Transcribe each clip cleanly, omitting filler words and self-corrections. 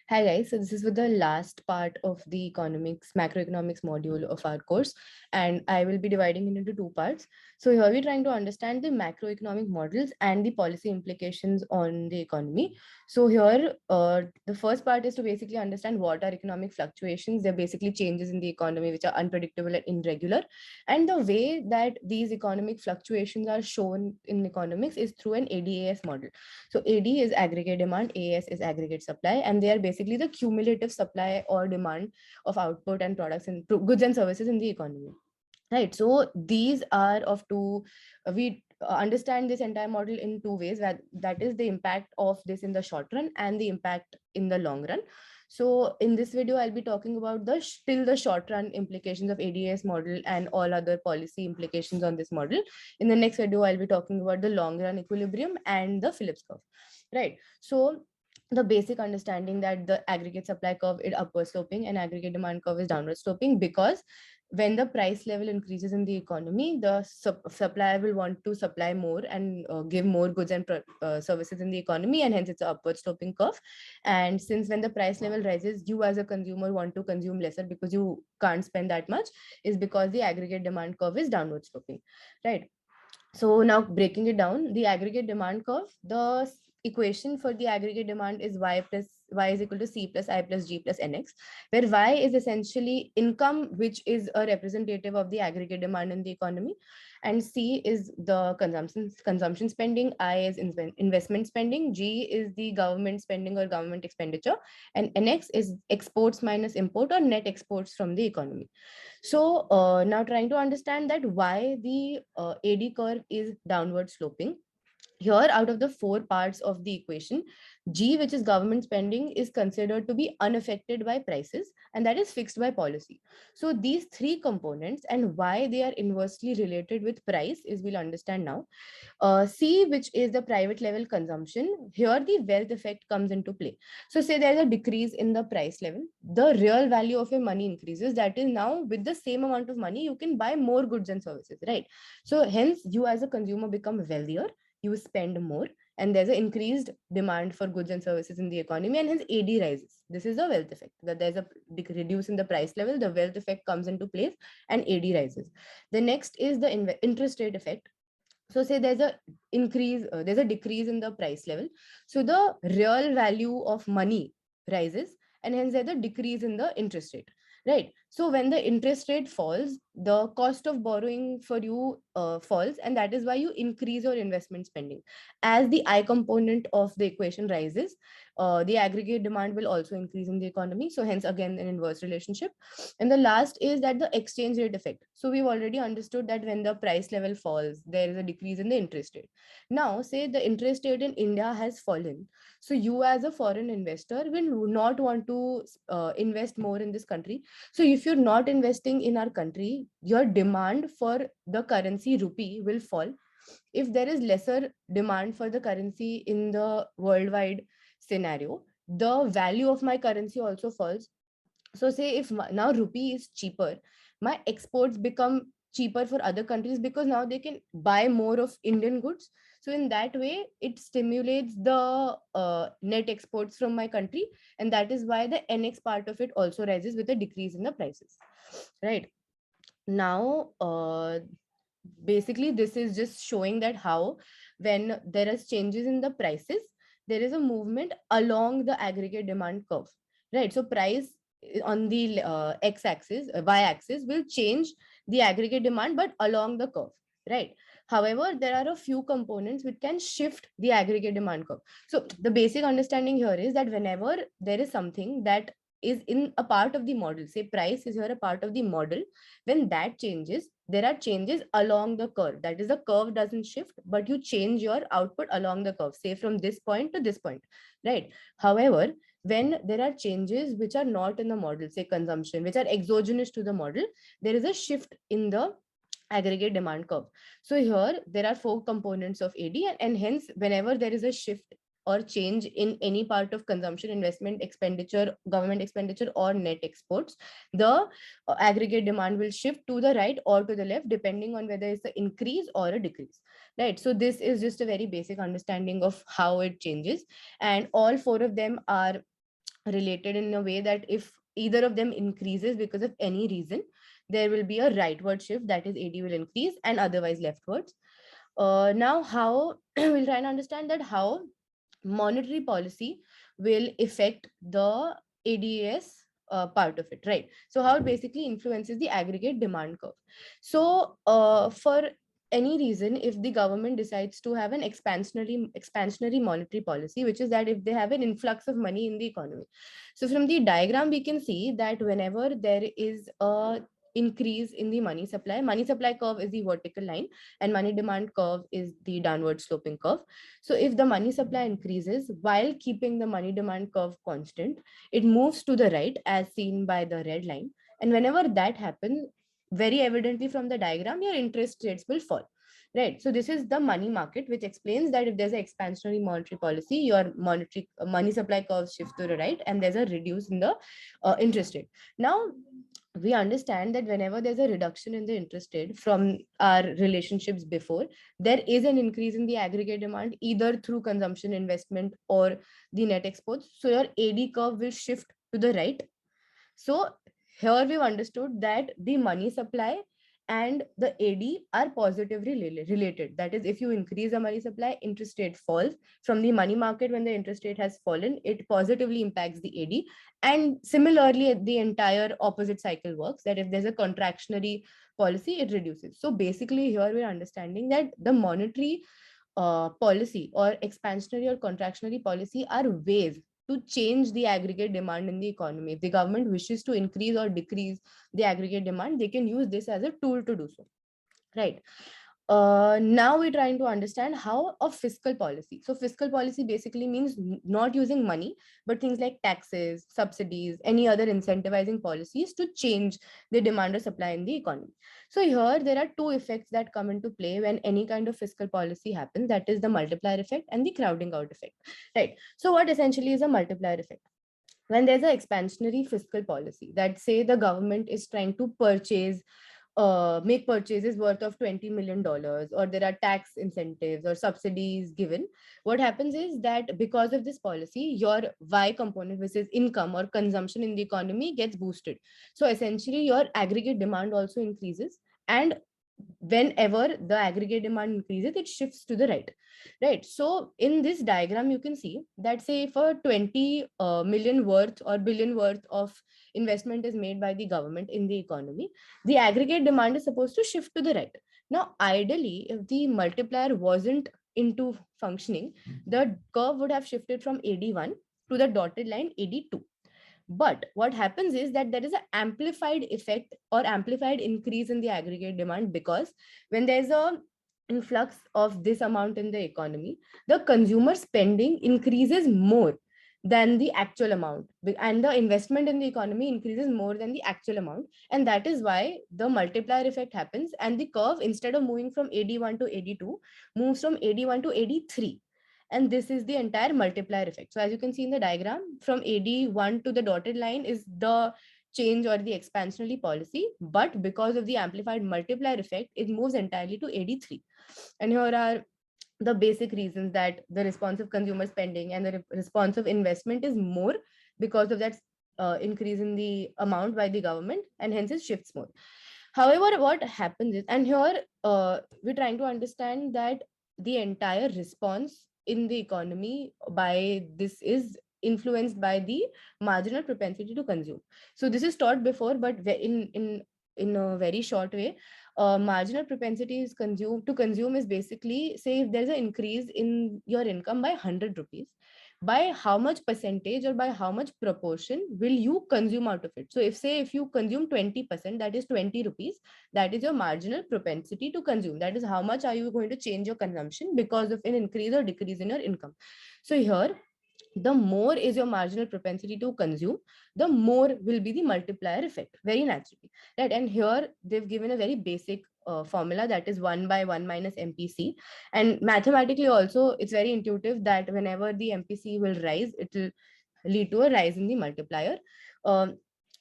Hi guys, so this is with the last part of the macroeconomics module of our course, and I will be dividing it into two parts. So here we're trying to understand the macroeconomic models and the policy implications on the economy. So here, the first part is to basically understand what are economic fluctuations. They're basically changes in the economy which are unpredictable and irregular. And the way that these economic fluctuations are shown in economics is through an ADAS model. So AD is aggregate demand, AS is aggregate supply, and they are basically the cumulative supply or demand of output and products and goods and services in the economy. Right. So these are of two, we understand this entire model in two ways, that is the impact of this in the short run and the impact in the long run. So in this video, I'll be talking about the still the short run implications of ADS model and all other policy implications on this model. In the next video, I'll be talking about the long run equilibrium and the Phillips curve. Right. So the basic understanding that the aggregate supply curve is upward sloping and aggregate demand curve is downward sloping, because when the price level increases in the economy, the supplier will want to supply more and give more goods and services in the economy, and hence it's an upward sloping curve. And since when the price level rises, you as a consumer want to consume lesser because you can't spend that much, is because the aggregate demand curve is downward sloping, right? So now breaking it down, the aggregate demand curve, the equation for the aggregate demand is y is equal to c plus I plus g plus nx, where y is essentially income, which is a representative of the aggregate demand in the economy, and c is the consumption spending, I is investment spending, g is the government spending or government expenditure, and nx is exports minus import or net exports from the economy. So now trying to understand that why the AD curve is downward sloping. Here, out of the four parts of the equation, G, which is government spending, is considered to be unaffected by prices, and that is fixed by policy. So these three components and why they are inversely related with price is we'll understand now. C, which is the private level consumption, here the wealth effect comes into play. So say there's a decrease in the price level, the real value of your money increases. That is, now with the same amount of money, you can buy more goods and services, right? So hence you as a consumer become wealthier, you spend more, and there's an increased demand for goods and services in the economy, and hence AD rises. This is the wealth effect, that there's a reduce in the price level, the wealth effect comes into place, and AD rises. The next is the interest rate effect. So say there's a decrease in the price level, so the real value of money rises, and hence there's a decrease in the interest rate, right? So when the interest rate falls, the cost of borrowing for you falls, and that is why you increase your investment spending. As the I component of the equation rises, the aggregate demand will also increase in the economy, so hence again an inverse relationship. And the last is that the exchange rate effect. So we've already understood that when the price level falls, there is a decrease in the interest rate. Now, say the interest rate in India has fallen. So you as a foreign investor will not want to invest more in this country. So if you're not investing in our country, your demand for the currency rupee will fall. If there is lesser demand for the currency in the worldwide scenario, the value of my currency also falls. So say if now rupee is cheaper, my exports become cheaper for other countries because now they can buy more of Indian goods. So in that way, it stimulates the net exports from my country, and that is why the NX part of it also rises with a decrease in the prices, right? Now, basically this is just showing that how when there is changes in the prices, there is a movement along the aggregate demand curve, right? So price on the x-axis, y-axis will change the aggregate demand, but along the curve, right? However, there are a few components which can shift the aggregate demand curve. So the basic understanding here is that whenever there is something that is in a part of the model, say price is here a part of the model, when that changes, there are changes along the curve. That is, the curve doesn't shift, but you change your output along the curve, say from this point to this point, right? However, when there are changes which are not in the model, say consumption, which are exogenous to the model, there is a shift in the aggregate demand curve. So here there are four components of AD, and hence whenever there is a shift or change in any part of consumption, investment, expenditure, government expenditure, or net exports, the aggregate demand will shift to the right or to the left, depending on whether it's an increase or a decrease, right? So this is just a very basic understanding of how it changes, and all four of them are related in a way that if either of them increases because of any reason, there will be a rightward shift, that is AD will increase, and otherwise leftwards. Now, how we'll try and understand that how monetary policy will affect the ADAS part of it, right? So how it basically influences the aggregate demand curve. So for any reason, if the government decides to have an expansionary monetary policy, which is that if they have an influx of money in the economy. So from the diagram, we can see that whenever there is a increase in the money supply curve is the vertical line, and money demand curve is the downward sloping curve. So if the money supply increases while keeping the money demand curve constant, it moves to the right as seen by the red line. And whenever that happens, very evidently from the diagram, your interest rates will fall. Right. So this is the money market, which explains that if there's an expansionary monetary policy, your money supply curve shifts to the right, and there's a reduce in the interest rate. Now, we understand that whenever there's a reduction in the interest rate from our relationships before, there is an increase in the aggregate demand either through consumption, investment, or the net exports. So your AD curve will shift to the right. So here we've understood that the money supply and the AD are positively related. That is, if you increase the money supply, interest rate falls. From the money market, when the interest rate has fallen, it positively impacts the AD. And similarly, the entire opposite cycle works, that if there's a contractionary policy, it reduces. So basically, here we're understanding that the monetary policy or expansionary or contractionary policy are ways to change the aggregate demand in the economy. If the government wishes to increase or decrease the aggregate demand, they can use this as a tool to do so. Right. Now we're trying to understand how a fiscal policy. So fiscal policy basically means not using money, but things like taxes, subsidies, any other incentivizing policies to change the demand or supply in the economy. So here there are two effects that come into play when any kind of fiscal policy happens. That is the multiplier effect and the crowding out effect. Right. So what essentially is a multiplier effect? When there's an expansionary fiscal policy that say the government is trying to make purchases worth of $20 million, or there are tax incentives or subsidies given, what happens is that because of this policy, your Y component, which is income or consumption in the economy, gets boosted. So essentially your aggregate demand also increases, and whenever the aggregate demand increases, it shifts to the right. Right. So in this diagram, you can see that say for 20 million worth or billion worth of investment is made by the government in the economy, the aggregate demand is supposed to shift to the right. Now, ideally, if the multiplier wasn't into functioning, the curve would have shifted from AD1 to the dotted line AD2. But what happens is that there is an amplified effect or amplified increase in the aggregate demand, because when there's a influx of this amount in the economy, the consumer spending increases more than the actual amount, and the investment in the economy increases more than the actual amount. And that is why the multiplier effect happens, and the curve, instead of moving from AD1 to AD2, moves from AD1 to AD3. And this is the entire multiplier effect. So as you can see in the diagram, from AD1 to the dotted line is the change or the expansionary policy, but because of the amplified multiplier effect, it moves entirely to AD3. And here are the basic reasons that the responsive consumer spending and the responsive investment is more because of that increase in the amount by the government, and hence it shifts more. However, what happens is, and here we're trying to understand that the entire response in the economy by this is influenced by the marginal propensity to consume. So this is taught before, but in a very short way, marginal propensity is consume is basically, say if there's an increase in your income by 100 rupees, by how much percentage or by how much proportion will you consume out of it. So if you consume 20%, that is 20 rupees, that is your marginal propensity to consume. That is how much are you going to change your consumption because of an increase or decrease in your income. So here, the more is your marginal propensity to consume, the more will be the multiplier effect, very naturally. Right. And here they've given a very basic formula, that is 1 by 1 minus MPC. And mathematically also, it's very intuitive that whenever the MPC will rise, it will lead to a rise in the multiplier. Um,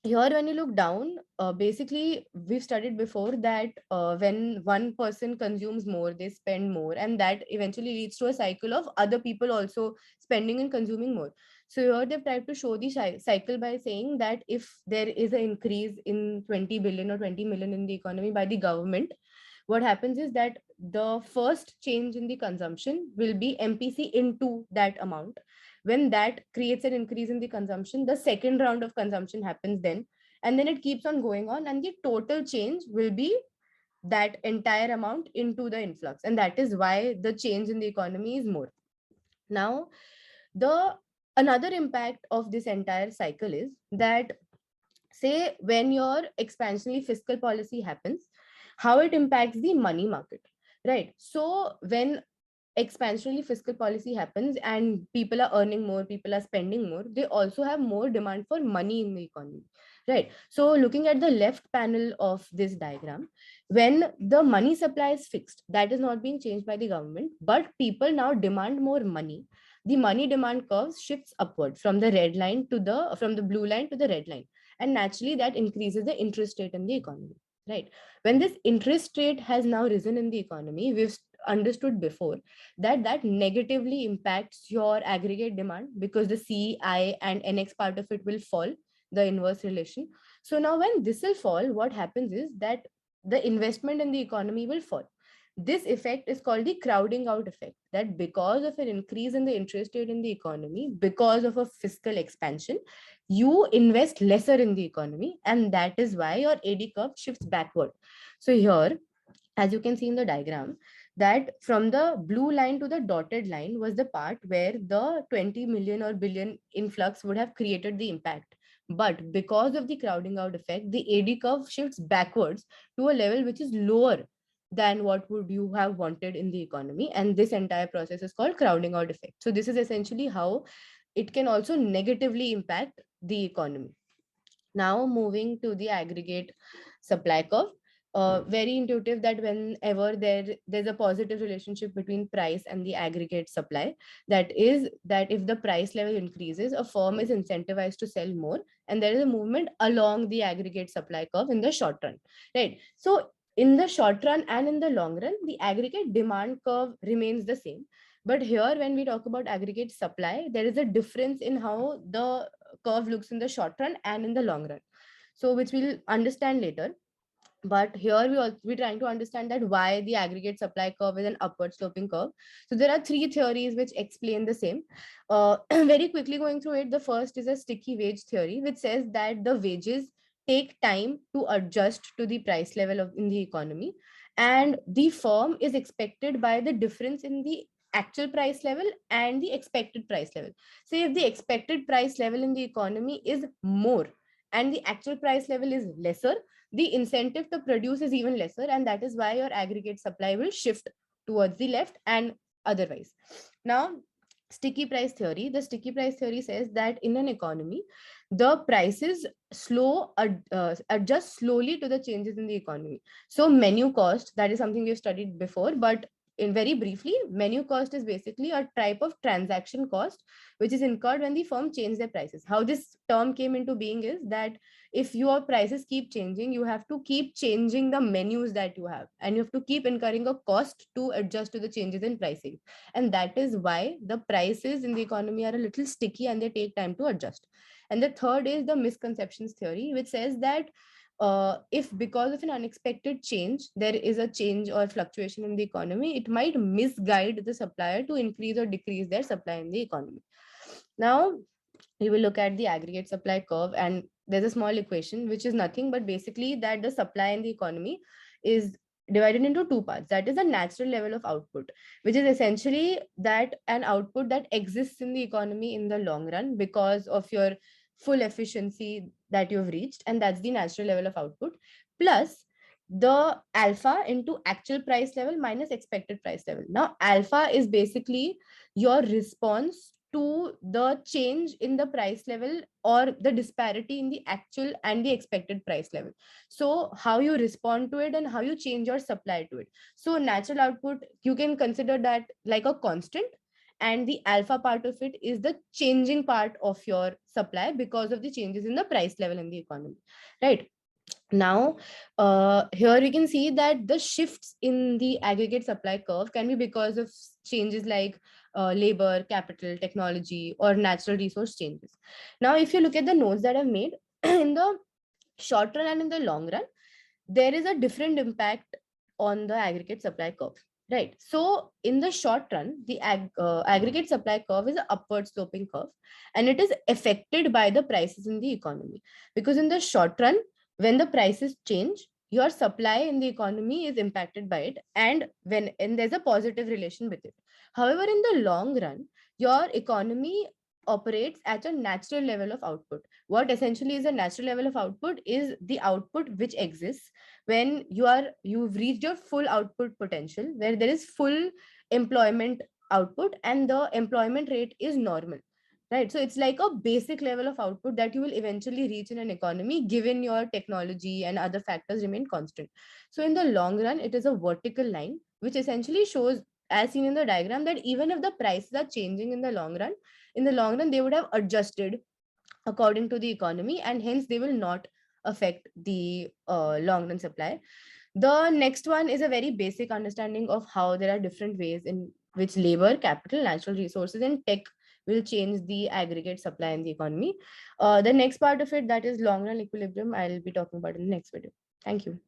Here, when you look down, basically, we've studied before that when one person consumes more, they spend more, and that eventually leads to a cycle of other people also spending and consuming more. So here they've tried to show the cycle by saying that if there is an increase in 20 billion or 20 million in the economy by the government, what happens is that the first change in the consumption will be MPC into that amount. When that creates an increase in the consumption, the second round of consumption happens then, and then it keeps on going on, and the total change will be that entire amount into the influx, and that is why the change in the economy is more. Now, the another impact of this entire cycle is that, say, when your expansionary fiscal policy happens, how it impacts the money market, right? So when expansionary fiscal policy happens and people are earning more, people are spending more, they also have more demand for money in the economy, right? So looking at the left panel of this diagram, when the money supply is fixed, that is not being changed by the government, but people now demand more money, the money demand curve shifts upward from the red line to the from the blue line to the red line, and naturally that increases the interest rate in the economy, right? When this interest rate has now risen in the economy, we've understood before that that negatively impacts your aggregate demand, because the CI and NX part of it will fall, the inverse relation. So now when this will fall, what happens is that the investment in the economy will fall. This effect is called the crowding out effect, that because of an increase in the interest rate in the economy, because of a fiscal expansion, you invest lesser in the economy, and that is why your AD curve shifts backward. So here, as you can see in the diagram, that from the blue line to the dotted line was the part where the 20 million or billion influx would have created the impact. But because of the crowding out effect, the AD curve shifts backwards to a level which is lower than what would you have wanted in the economy. And this entire process is called crowding out effect. So this is essentially how it can also negatively impact the economy. Now moving to the aggregate supply curve, very intuitive that whenever there's a positive relationship between price and the aggregate supply, that is that if the price level increases, a firm is incentivized to sell more, and there is a movement along the aggregate supply curve in the short run, right? So in the short run and in the long run, the aggregate demand curve remains the same. But here, when we talk about aggregate supply, there is a difference in how the curve looks in the short run and in the long run, so which we'll understand later. But here we're trying to understand that why the aggregate supply curve is an upward sloping curve. So there are three theories which explain the same. Very quickly going through it, the first is a sticky wage theory, which says that the wages take time to adjust to the price level of in the economy, and the firm is expected by the difference in the actual price level and the expected price level. So if the expected price level in the economy is more and the actual price level is lesser, the incentive to produce is even lesser, and that is why your aggregate supply will shift towards the left and otherwise. Now, sticky price theory, the sticky price theory says that in an economy, the prices adjust slowly to the changes in the economy. So menu cost, that is something we've studied before, but in very briefly, menu cost is basically a type of transaction cost which is incurred when the firm changes their prices. How this term came into being is that if your prices keep changing, you have to keep changing the menus that you have, and you have to keep incurring a cost to adjust to the changes in pricing. And that is why the prices in the economy are a little sticky and they take time to adjust. And the third is the misconceptions theory, which says that if because of an unexpected change, there is a change or fluctuation in the economy, it might misguide the supplier to increase or decrease their supply in the economy. Now, we will look at the aggregate supply curve, and there's a small equation which is nothing but basically that the supply in the economy is divided into two parts. That is a natural level of output, which is essentially that an output that exists in the economy in the long run because of your full efficiency that you've reached, and that's the natural level of output, plus the alpha into actual price level minus expected price level. Now alpha is basically your response to the change in the price level or the disparity in the actual and the expected price level. So how you respond to it and how you change your supply to it. So natural output, you can consider that like a constant, and the alpha part of it is the changing part of your supply because of the changes in the price level in the economy, right? Now, here we can see that the shifts in the aggregate supply curve can be because of changes like labor, capital, technology, or natural resource changes. Now, if you look at the notes that I've made, in the short run and in the long run, there is a different impact on the aggregate supply curve. Right. So, in the short run, the aggregate supply curve is an upward sloping curve, and it is affected by the prices in the economy. Because in the short run, when the prices change, your supply in the economy is impacted by it, and there's a positive relation with it. However, in the long run, your economy operates at a natural level of output. What essentially is a natural level of output is the output which exists when you've reached your full output potential, where there is full employment output and the employment rate is normal. Right. So it's like a basic level of output that you will eventually reach in an economy given your technology and other factors remain constant. So in the long run, it is a vertical line which essentially shows, as seen in the diagram, that even if the prices are changing in the long run they would have adjusted according to the economy, and hence they will not affect the long run supply. The next one is a very basic understanding of how there are different ways in which labor, capital, natural resources, and tech will change the aggregate supply in the economy. The next part of it, that is long run equilibrium, I'll be talking about in the next video. Thank you.